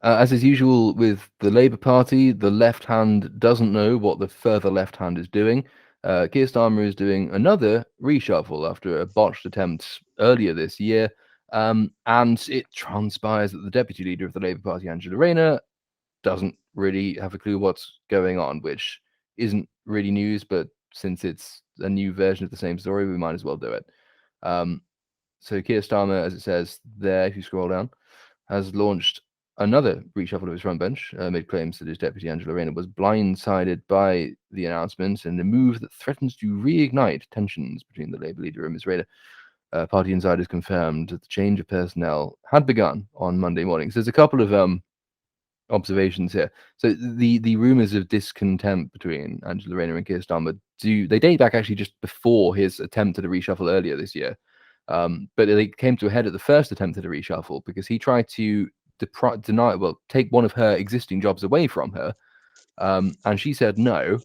As is usual with the Labour Party, the left hand doesn't know what the further left hand is doing. Kier Starmer is doing another reshuffle after a botched attempt earlier this year. And it transpires that the deputy leader of the Labour Party, Angela Rayner, doesn't really have a clue what's going on, which isn't really news, but since it's a new version of the same story, we might as well do it. So Kier Starmer, as it says there, if you scroll down, has launched another reshuffle of his front bench, made claims that his deputy Angela Rayner was blindsided by the announcement and a move that threatens to reignite tensions between the Labour leader and Ms. Rayner. Party insiders confirmed that the change of personnel had begun on Monday morning. So there's a couple of observations here. So the rumors of discontent between Angela Rayner and Kier Starmer they date back actually just before his attempt at a reshuffle earlier this year. But they came to a head at the first attempt at a reshuffle because he tried to take one of her existing jobs away from her, and she said no.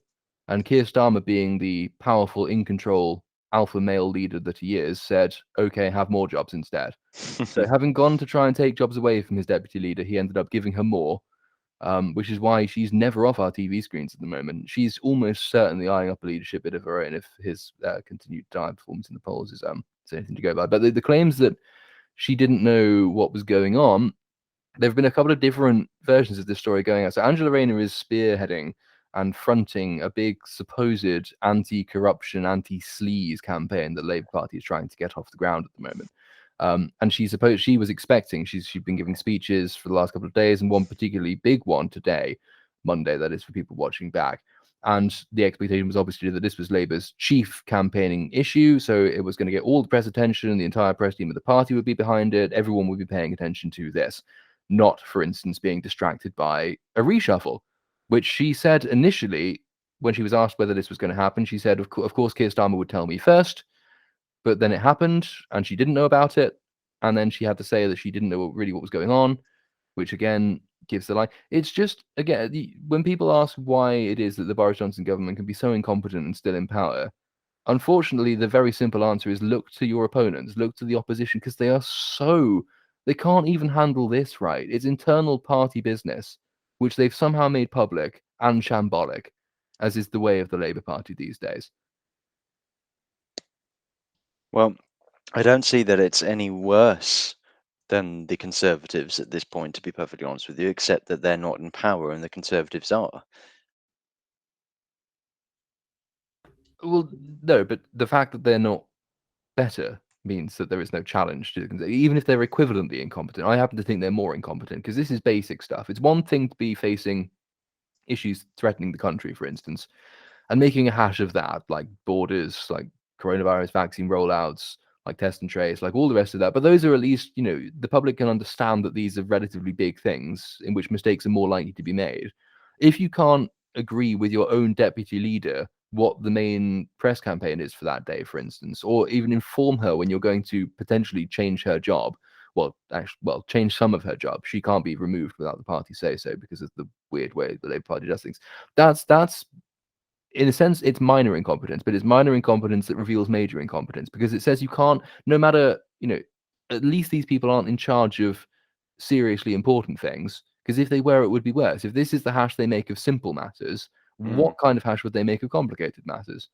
And Kier Starmer, being the powerful, in control alpha male leader that he is, said, "Okay, have more jobs instead." So, having gone to try and take jobs away from his deputy leader, he ended up giving her more, which is why she's never off our TV screens at the moment. She's almost certainly eyeing up a leadership bit of her own if his continued dire performance in the polls is anything to go by. But the claims that she didn't know what was going on, there have been a couple of different versions of this story going out. So Angela Rayner is spearheading and fronting a big supposed anti-corruption, anti-sleaze campaign that the Labour Party is trying to get off the ground at the moment. And she was expecting, she's been giving speeches for the last couple of days, and one particularly big one today, Monday, that is for people watching back. And the expectation was obviously that this was Labour's chief campaigning issue. So it was going to get all the press attention, the entire press team of the party would be behind it, everyone would be paying attention to this, not, for instance, being distracted by a reshuffle, which she said initially when she was asked whether this was going to happen. She said, of course, Keir Starmer would tell me first. But then it happened, and she didn't know about it. And then she had to say that she didn't know really what was going on, which again gives the lie. It's just, again, when people ask why it is that the Boris Johnson government can be so incompetent and still in power, unfortunately, the very simple answer is look to your opponents, look to the opposition, because they can't even handle this right. It's internal party business, which they've somehow made public and shambolic, as is the way of the Labour Party these days. Well, I don't see that it's any worse than the Conservatives at this point, to be perfectly honest with you, except that they're not in power and the Conservatives are. Well, no, but the fact that they're not better means that there is no challenge to the even if they're equivalently incompetent. I happen to think they're more incompetent because this is basic stuff. It's one thing to be facing issues threatening the country, for instance, and making a hash of that, like borders, like coronavirus vaccine rollouts, like test and trace, like all the rest of that. But those are at least, the public can understand that these are relatively big things in which mistakes are more likely to be made. If you can't agree with your own deputy leader what the main press campaign is for that day, for instance, or even inform her when you're going to potentially change her job, change some of her job. She can't be removed without the party say so because of the weird way the Labour Party does things. That's in a sense, it's minor incompetence, but it's minor incompetence that reveals major incompetence because it says you can't, no matter, at least these people aren't in charge of seriously important things. Because if they were, it would be worse. If this is the hash they make of simple matters, what kind of hash would they make of complicated matters?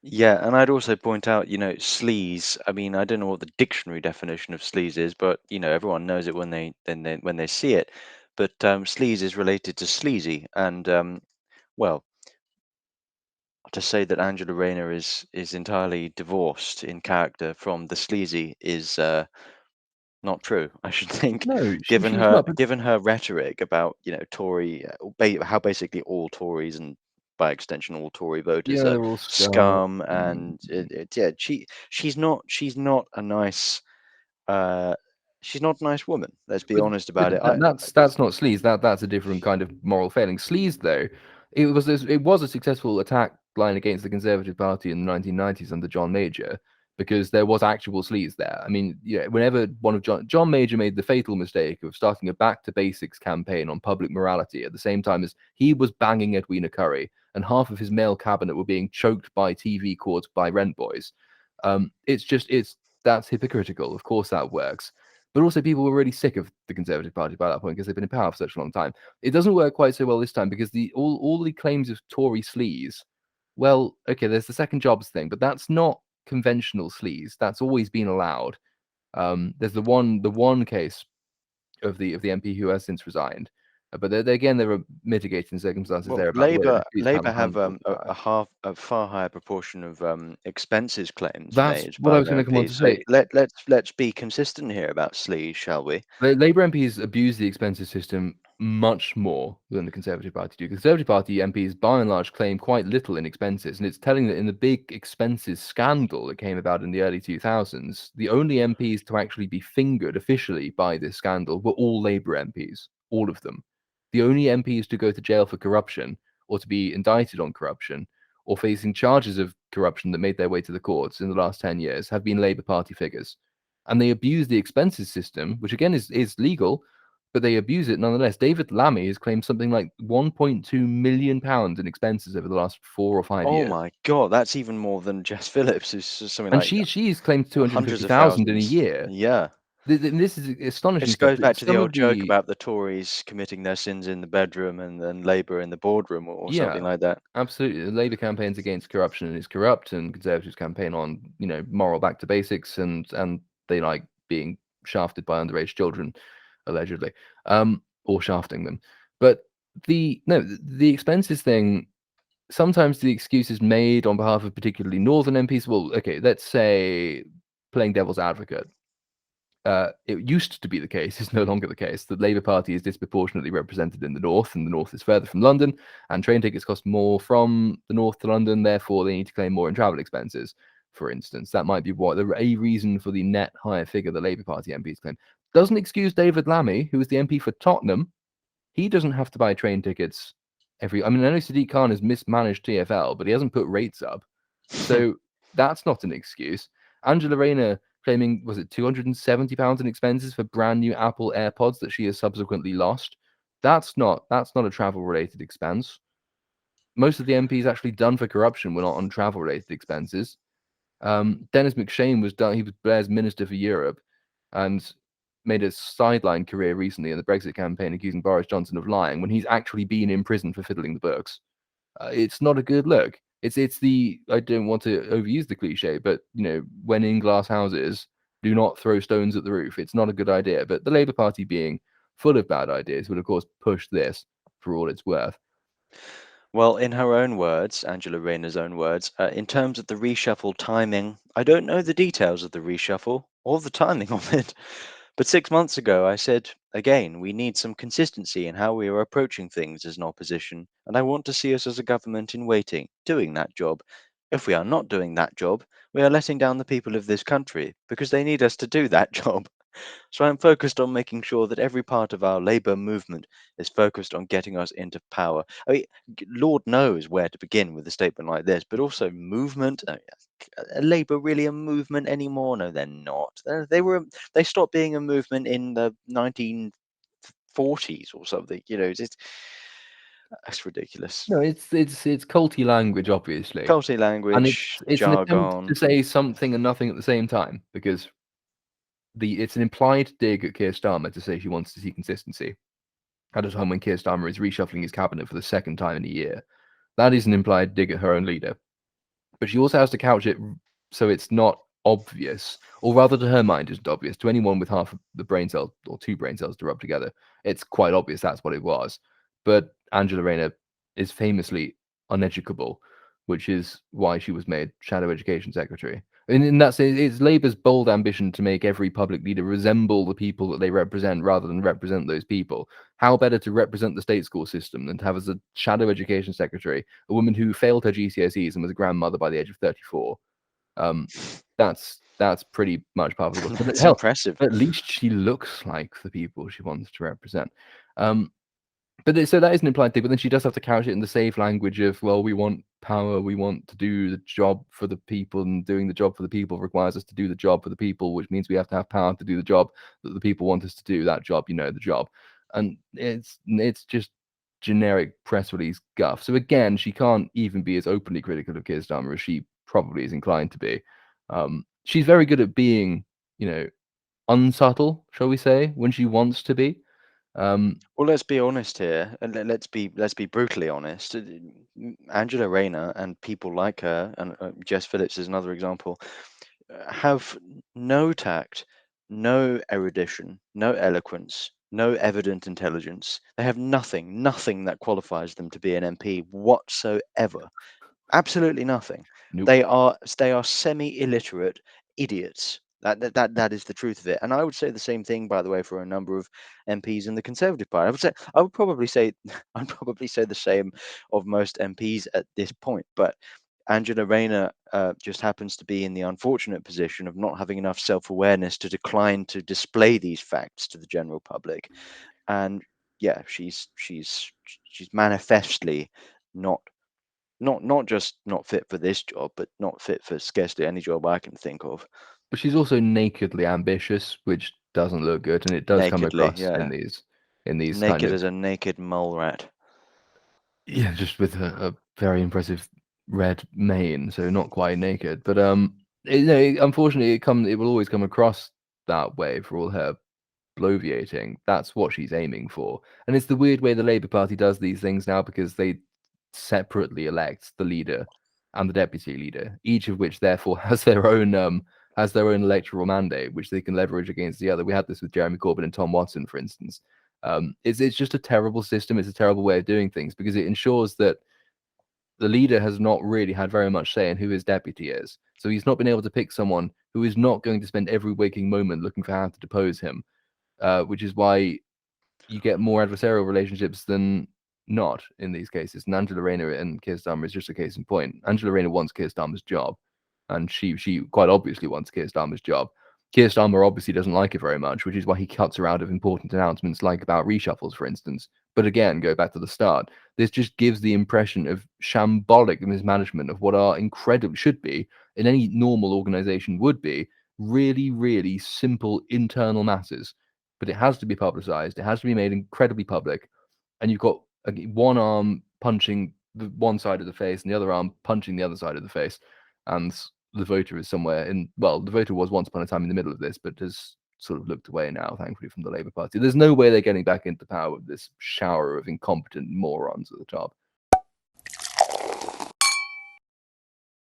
Yeah, and I'd also point out, sleaze. I mean, I don't know what the dictionary definition of sleaze is, but everyone knows it when they see it. But sleaze is related to sleazy, and well, to say that Angela Rayner is entirely divorced in character from the sleazy is not true. I should think, No, given she's her not. But given her rhetoric about Tory, how basically all Tories and by extension all Tory voters yeah, are they're all scum. scum, and yeah, she's not a nice uh she's not a nice woman. Let's be But honest about it. that's not sleaze. That's a different kind of moral failing. Sleaze, though, it was a successful attack line against the Conservative Party in the 1990s under John Major because there was actual sleaze there. I mean, whenever one of John Major made the fatal mistake of starting a back to basics campaign on public morality at the same time as he was banging Edwina Currie and half of his male cabinet were being choked by TV cords by rent boys. That's hypocritical. Of course that works. But also, people were really sick of the Conservative Party by that point because they've been in power for such a long time. It doesn't work quite so well this time because all the claims of Tory sleaze. Well, okay, there's the second jobs thing, but that's not conventional sleaze. That's always been allowed. There's the one case of the MP who has since resigned, but again there are mitigating circumstances Well, there about the way that his Labour have handled the matter. a far higher proportion of expenses claims That's made what I by was going their to come on MPs. to So say. let's be consistent here about sleaze, shall we? Labour MPs abuse the expenses system much more than the Conservative Party do. Conservative Party MPs, by and large, claim quite little in expenses, and it's telling that in the big expenses scandal that came about in the early 2000s, the only MPs to actually be fingered officially by this scandal were all Labour MPs, all of them. The only MPs to go to jail for corruption or to be indicted on corruption or facing charges of corruption that made their way to the courts in the last 10 years have been Labour Party figures, and they abuse the expenses system, which again is legal, but they abuse it nonetheless. David Lammy has claimed something like £1.2 million in expenses over the last 4 or 5 Oh years, my God, that's even more than Jess Phillips, who's something and like she's claimed two hundred and hundreds fifty of thousand in a thousands. year. Yeah. This is astonishing This stuff. goes back to the Some old of joke the about the Tories committing their sins in the bedroom and then Labour in the boardroom or Yeah, something like that. absolutely. The Labour campaign's against corruption and is corrupt, and Conservatives campaign on moral back to basics, and they like being shafted by underage children, allegedly, or shafting them. But the expenses thing. Sometimes the excuse is made on behalf of particularly northern MPs. Well, okay, let's say playing devil's advocate. It used to be the case, it's no longer the case, that Labour Party is disproportionately represented in the north, and the north is further from London, and train tickets cost more from the north to London, therefore they need to claim more in travel expenses, for instance. That might be a reason for the net higher figure the Labour Party MPs claim. Doesn't excuse David Lammy, who is the MP for Tottenham. He doesn't have to buy train tickets I mean, I know Sadiq Khan has mismanaged TfL, but he hasn't put rates up. So that's not an excuse. Angela Rayner claiming, was it £270 in expenses for brand new Apple AirPods that she has subsequently lost? That's not a travel related expense. Most of the MPs actually done for corruption were not on travel related expenses. Dennis McShane was done. He was Blair's minister for Europe, and made a sideline career recently in the Brexit campaign, accusing Boris Johnson of lying when he's actually been in prison for fiddling the books. It's not a good look. It's the I don't want to overuse the cliche, but when in glass houses, do not throw stones at the roof. It's not a good idea. But the Labour Party, being full of bad ideas, would of course push this for all it's worth. Well, in her own words, Angela Rayner's own words, in terms of the reshuffle timing, I don't know the details of the reshuffle or the timing of it. But 6 months ago, I said, again, we need some consistency in how we are approaching things as an opposition, and I want to see us as a government in waiting, doing that job. If we are not doing that job, we are letting down the people of this country because they need us to do that job. So I'm focused on making sure that every part of our Labour movement is focused on getting us into power. I mean, Lord knows where to begin with a statement like this, but also movement. Are Labour really a movement anymore? No, they're not. They stopped being a movement in the 1940s or something. It's ridiculous. No, it's culty language, obviously, Culty and language, it's an attempt to jargon. say something and nothing at the same time because it's an implied dig at Kier Starmer to say she wants to see consistency at a time when Kier Starmer is reshuffling his cabinet for the second time in a year. That is an implied dig at her own leader. But she also has to couch it so it's not obvious, or rather, to her mind, isn't obvious. To anyone with half the brain cells or two brain cells to rub together, it's quite obvious that's what it was. But Angela Rayner is famously uneducable, which is why she was made Shadow Education Secretary. And in that sense, it's Labour's bold ambition to make every public leader resemble the people that they represent rather than represent those people. How better to represent the state school system than to have as a Shadow Education Secretary a woman who failed her GCSEs and was a grandmother by the age of 34? Um, that's pretty much part of the course. But It's hell, impressive. at least she looks like the people she wants to represent. Um, so that is an implied thing, but then she does have to couch it in the safe language of, well, we want power, we want to do the job for the people, and doing the job for the people requires us to do the job for the people, which means we have to have power to do the job that the people want us to do, that job, the job. And it's just generic press release guff. So again, she can't even be as openly critical of Keir Starmer as she probably is inclined to be. She's very good at being, unsubtle, shall we say, when she wants to be. Well, let's be honest here, and let's be brutally honest. Angela Rayner and people like her, and Jess Phillips is another example, have no tact, no erudition, no eloquence, no evident intelligence. They have nothing that qualifies them to be an MP whatsoever. Absolutely nothing. Nope. They are semi-illiterate idiots. That is the truth of it. And I would say the same thing, by the way, for a number of MPs in the Conservative Party. I would probably say I'd probably say the same of most MPs at this point. But Angela Rayner just happens to be in the unfortunate position of not having enough self-awareness to decline to display these facts to the general public. And yeah, she's manifestly not not just not fit for this job, but not fit for scarcely any job I can think of. But she's also nakedly ambitious, which doesn't look good, and it does come Nakedly, across yeah. in these kind Naked of, as a naked mole rat. yeah, just with a very impressive red mane, so not quite naked. But unfortunately, it will always come across that way for all her bloviating. That's what she's aiming for, and it's the weird way the Labour Party does these things now because they separately elect the leader and the deputy leader, each of which therefore has their own electoral mandate, which they can leverage against the other. We had this with Jeremy Corbyn and Tom Watson, for instance. It's just a terrible system. It's a terrible way of doing things because it ensures that the leader has not really had very much say in who his deputy is. So he's not been able to pick someone who is not going to spend every waking moment looking for how to depose him, which is why you get more adversarial relationships than not in these cases. And Angela Rayner and Kier Starmer is just a case in point. Angela Rayner wants Kier Starmer's job, and she quite obviously wants Kier Starmer's job. Kier Starmer obviously doesn't like it very much, which is why he cuts her out of important announcements like about reshuffles, for instance. But again, go back to the start. This just gives the impression of shambolic mismanagement of what are incredible should be in any normal organization would be really, really simple internal matters. But it has to be publicized. It has to be made incredibly public, and you've got one arm punching the one side of the face and the other arm punching the other side of the face, and the voter is somewhere in. Well, the voter was once upon a time in the middle of this, but has sort of looked away now, thankfully, from the Labour Party. There's no way they're getting back into power with this shower of incompetent morons at the top.